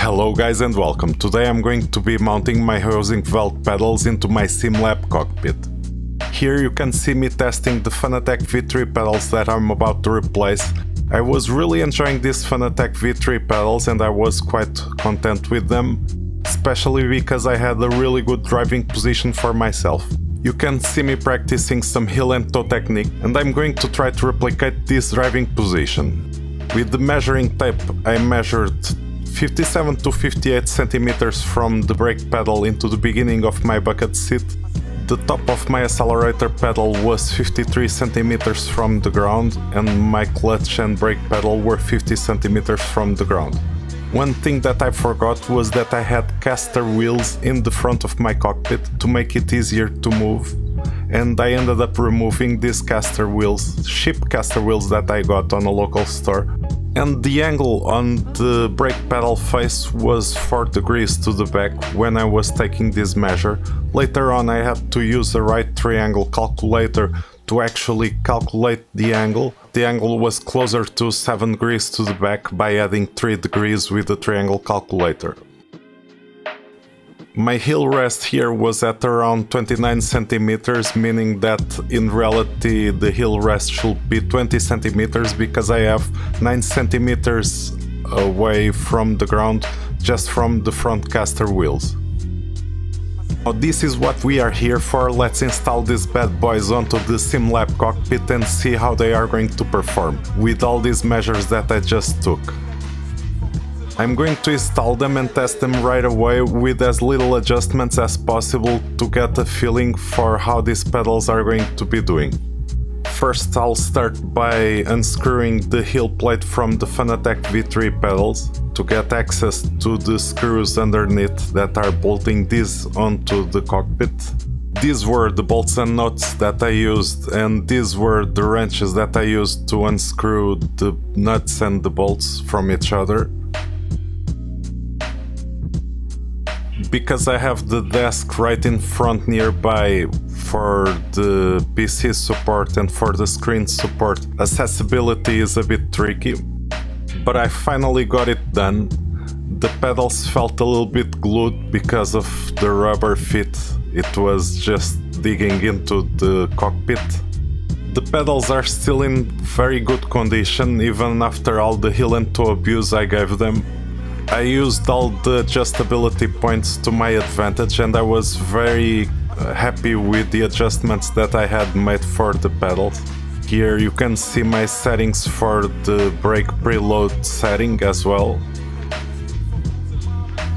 Hello guys and welcome. Today I'm going to be mounting my Heusinkveld pedals into my Sim Lab cockpit. Here you can see me testing the Fanatec V3 pedals that I'm about to replace. I was really enjoying these Fanatec V3 pedals and I was quite content with them, especially because I had a really good driving position for myself. You can see me practicing some heel and toe technique, and I'm going to try to replicate this driving position. With the measuring tape I measured 57 to 58 centimeters from the brake pedal into the beginning of my bucket seat. The top of my accelerator pedal was 53 centimeters from the ground, and my clutch and brake pedal were 50 centimeters from the ground. One thing that I forgot was that I had caster wheels in the front of my cockpit to make it easier to move, and I ended up removing these caster wheels, cheap caster wheels that I got on a local store. And the angle on the brake pedal face was 4 degrees to the back when I was taking this measure. Later on I had to use a right triangle calculator to actually calculate the angle. The angle was closer to 7 degrees to the back by adding 3 degrees with the triangle calculator. My heel rest here was at around 29 centimeters, meaning that in reality the heel rest should be 20 centimeters because I have 9 centimeters away from the ground just from the front caster wheels. Now this is what we are here for. Let's install these bad boys onto the Sim Lab cockpit and see how they are going to perform with all these measures that I just took. I'm going to install them and test them right away with as little adjustments as possible to get a feeling for how these pedals are going to be doing. First I'll start by unscrewing the heel plate from the Fanatec V3 pedals to get access to the screws underneath that are bolting these onto the cockpit. These were the bolts and nuts that I used, and these were the wrenches that I used to unscrew the nuts and the bolts from each other. Because I have the desk right in front nearby for the PC support and for the screen support, accessibility is a bit tricky, but I finally got it done. The pedals felt a little bit glued because of the rubber fit. It was just digging into the cockpit. The pedals are still in very good condition even after all the heel and toe abuse I gave them. I used all the adjustability points to my advantage and I was very happy with the adjustments that I had made for the pedals. Here you can see my settings for the brake preload setting as well.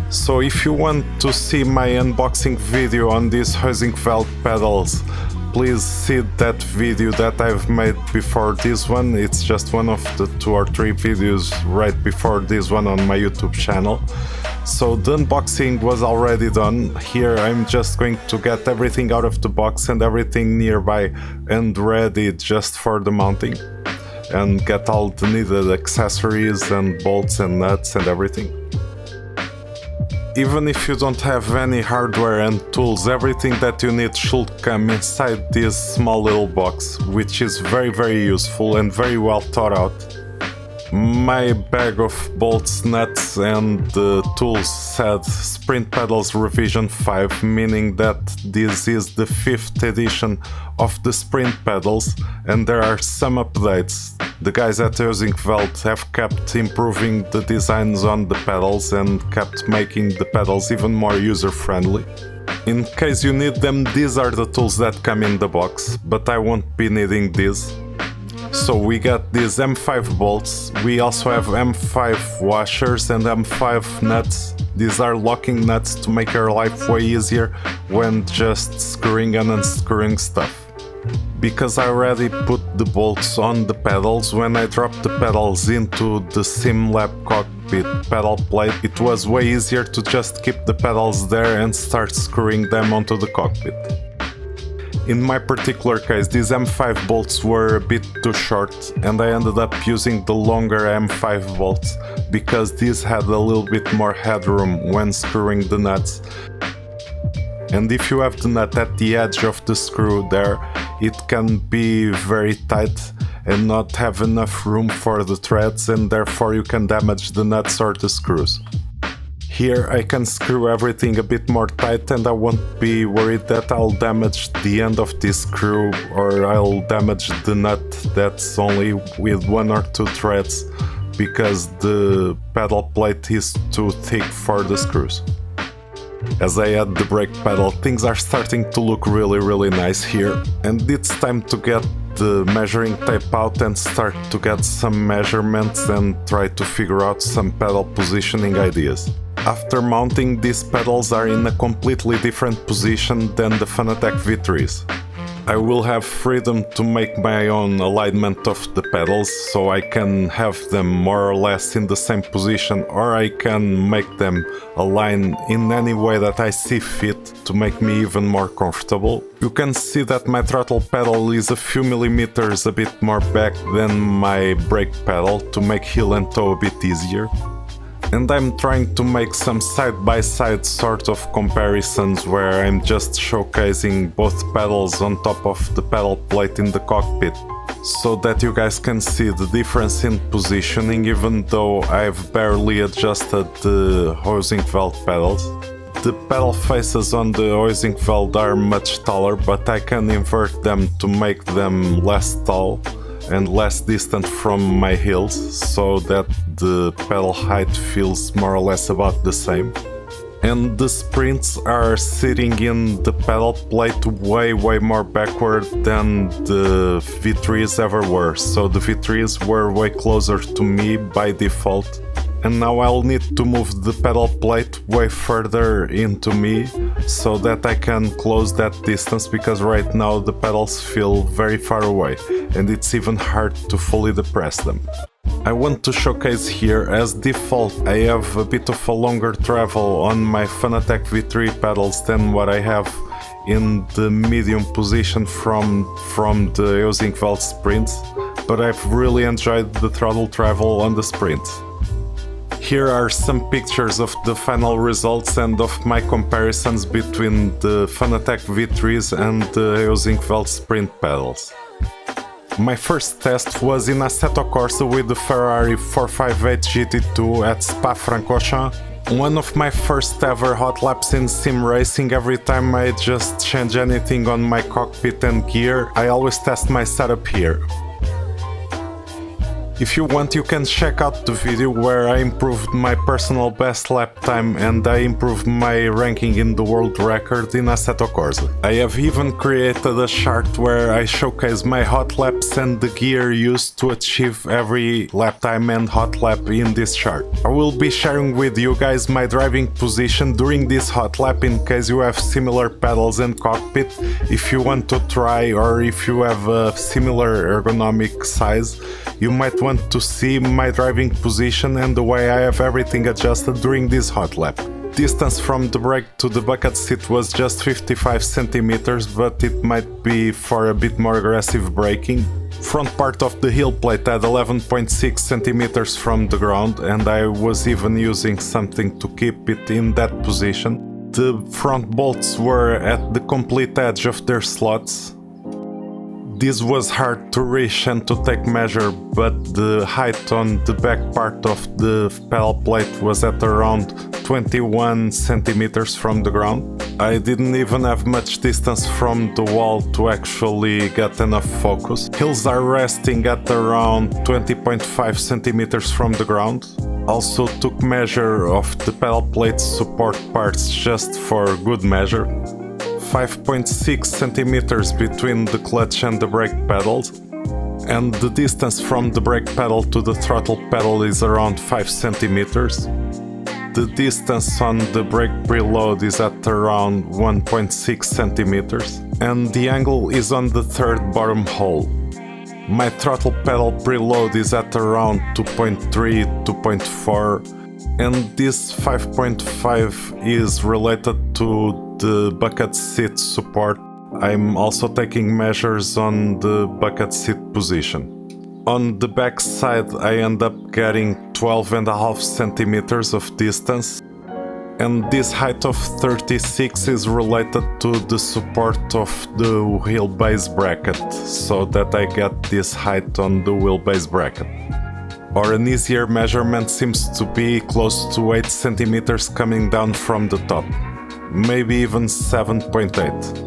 So if you want to see my unboxing video on these Heusinkveld pedals, please see that video that I've made before this one. It's just one of the 2 or 3 videos right before this one on my YouTube channel. So the unboxing was already done. Here I'm just going to get everything out of the box and everything nearby and ready just for the mounting, and get all the needed accessories and bolts and nuts and everything. Even if you don't have any hardware and tools, everything that you need should come inside this small little box, which is very useful and very well thought out. My bag of bolts, nuts and tools said Sprint Pedals Revision 5, meaning that this is the 5th edition of the Sprint pedals and there are some updates. The guys at Heusinkveld have kept improving the designs on the pedals and kept making the pedals even more user-friendly. In case you need them, these are the tools that come in the box, but I won't be needing these. So we got these M5 bolts, we also have M5 washers and M5 nuts. These are locking nuts to make your life way easier when just screwing and unscrewing stuff. Because I already put the bolts on the pedals, when I dropped the pedals into the Sim Lab cockpit pedal plate, it was way easier to just keep the pedals there and start screwing them onto the cockpit. In my particular case, these M5 bolts were a bit too short and I ended up using the longer M5 bolts because these had a little bit more headroom when screwing the nuts. And if you have the nut at the edge of the screw there, it can be very tight and not have enough room for the threads, and therefore you can damage the nuts or the screws. Here I can screw everything a bit more tight and I won't be worried that I'll damage the end of this screw or I'll damage the nut that's only with 1 or 2 threads because the pedal plate is too thick for the screws. As I add the brake pedal, things are starting to look really nice here, and it's time to get the measuring tape out and start to get some measurements and try to figure out some pedal positioning ideas. After mounting, these pedals are in a completely different position than the Fanatec V3s. I will have freedom to make my own alignment of the pedals, so I can have them more or less in the same position, or I can make them align in any way that I see fit to make me even more comfortable. You can see that my throttle pedal is a few millimeters a bit more back than my brake pedal to make heel and toe a bit easier. And I'm trying to make some side-by-side sort of comparisons where I'm just showcasing both pedals on top of the pedal plate in the cockpit, so that you guys can see the difference in positioning even though I've barely adjusted the Heusinkveld pedals. The pedal faces on the Heusinkveld are much taller, but I can invert them to make them less tall and less distant from my heels, so that the pedal height feels more or less about the same. And the Sprints are sitting in the pedal plate way more backward than the V3s ever were, so the V3s were way closer to me by default. And now I'll need to move the pedal plate way further into me so that I can close that distance, because right now the pedals feel very far away and it's even hard to fully depress them. I want to showcase here, as default I have a bit of a longer travel on my Fanatec V3 pedals than what I have in the medium position from the Heusinkveld Sprints, but I've really enjoyed the throttle travel on the Sprints. Here are some pictures of the final results and of my comparisons between the Fanatec V3s and the Heusinkveld Sprint pedals. My first test was in Assetto Corsa with the Ferrari 458 GT2 at Spa-Francorchamps. One of my first ever hot laps in sim racing. Every time I just change anything on my cockpit and gear, I always test my setup here. If you want, you can check out the video where I improved my personal best lap time and I improved my ranking in the world record in Assetto Corsa. I have even created a chart where I showcase my hot laps and the gear used to achieve every lap time and hot lap in this chart. I will be sharing with you guys my driving position during this hot lap in case you have similar pedals and cockpit. If you want to try, or if you have a similar ergonomic size, you might want to see my driving position and the way I have everything adjusted during this hot lap. Distance from the brake to the bucket seat was just 55 centimeters, but it might be for a bit more aggressive braking. Front part of the heel plate had 11.6 centimeters from the ground, and I was even using something to keep it in that position. The front bolts were at the complete edge of their slots. This was hard to reach and to take measure, but the height on the back part of the pedal plate was at around 21 centimeters from the ground. I didn't even have much distance from the wall to actually get enough focus. Heels are resting at around 20.5 centimeters from the ground. Also took measure of the pedal plate's support parts just for good measure. 5.6 centimeters between the clutch and the brake pedals, and the distance from the brake pedal to the throttle pedal is around 5 centimeters. The distance on the brake preload is at around 1.6 centimeters, and the angle is on the third bottom hole. My throttle pedal preload is at around 2.3, 2.4, and this 5.5 is related to the bucket seat support. I'm also taking measures on the bucket seat position. On the back side I end up getting 12.5 centimeters of distance, and this height of 36 is related to the support of the wheelbase bracket, so that I get this height on the wheelbase bracket. or an easier measurement seems to be close to 8 centimeters coming down from the top, maybe even 7.8.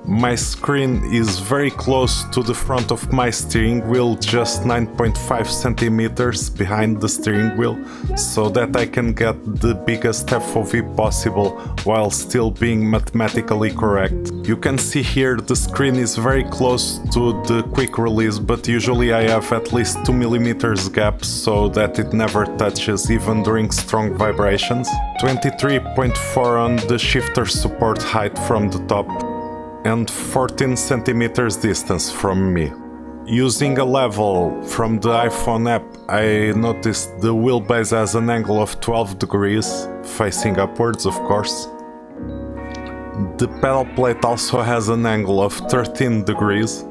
My screen is very close to the front of my steering wheel, just 9.5 centimeters behind the steering wheel, so that I can get the biggest FOV possible while still being mathematically correct. You can see here the screen is very close to the quick release, but usually I have at least 2 millimeters gap so that it never touches even during strong vibrations. 23.4 on the shifter support height from the top, and 14 centimeters distance from me. Using a level from the iPhone app, I noticed the wheelbase has an angle of 12 degrees, facing upwards of course. The pedal plate also has an angle of 13 degrees.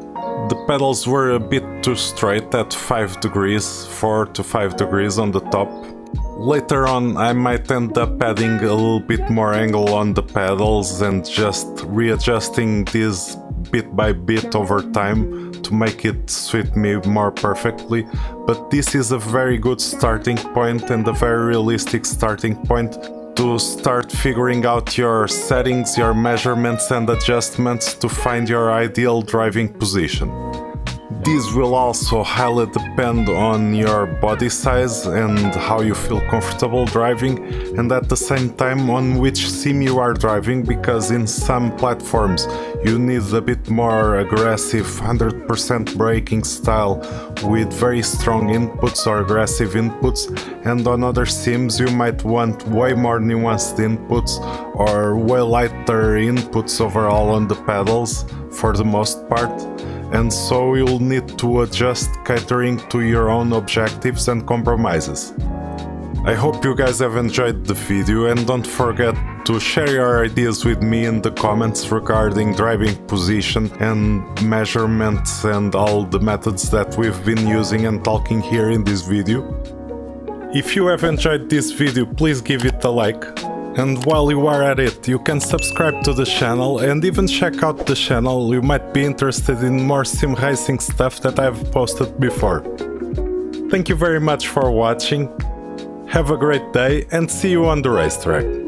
The pedals were a bit too straight at 5 degrees, 4 to 5 degrees on the top. Later on I might end up adding a little bit more angle on the pedals and just readjusting this bit by bit over time to make it suit me more perfectly, but this is a very good starting point and a very realistic starting point to start figuring out your settings, your measurements and adjustments to find your ideal driving position. These will also highly depend on your body size and how you feel comfortable driving, and at the same time on which sim you are driving, because in some platforms you need a bit more aggressive 100% braking style with very strong inputs or aggressive inputs, and on other sims you might want way more nuanced inputs or way lighter inputs overall on the pedals for the most part. And so you'll need to adjust catering to your own objectives and compromises. I hope you guys have enjoyed the video, and don't forget to share your ideas with me in the comments regarding driving position and measurements and all the methods that we've been using and talking here in this video. If you have enjoyed this video, please give it a like. And while you are at it, you can subscribe to the channel and even check out the channel. You might be interested in more sim racing stuff that I've posted before. Thank you very much for watching. Have a great day and see you on the racetrack.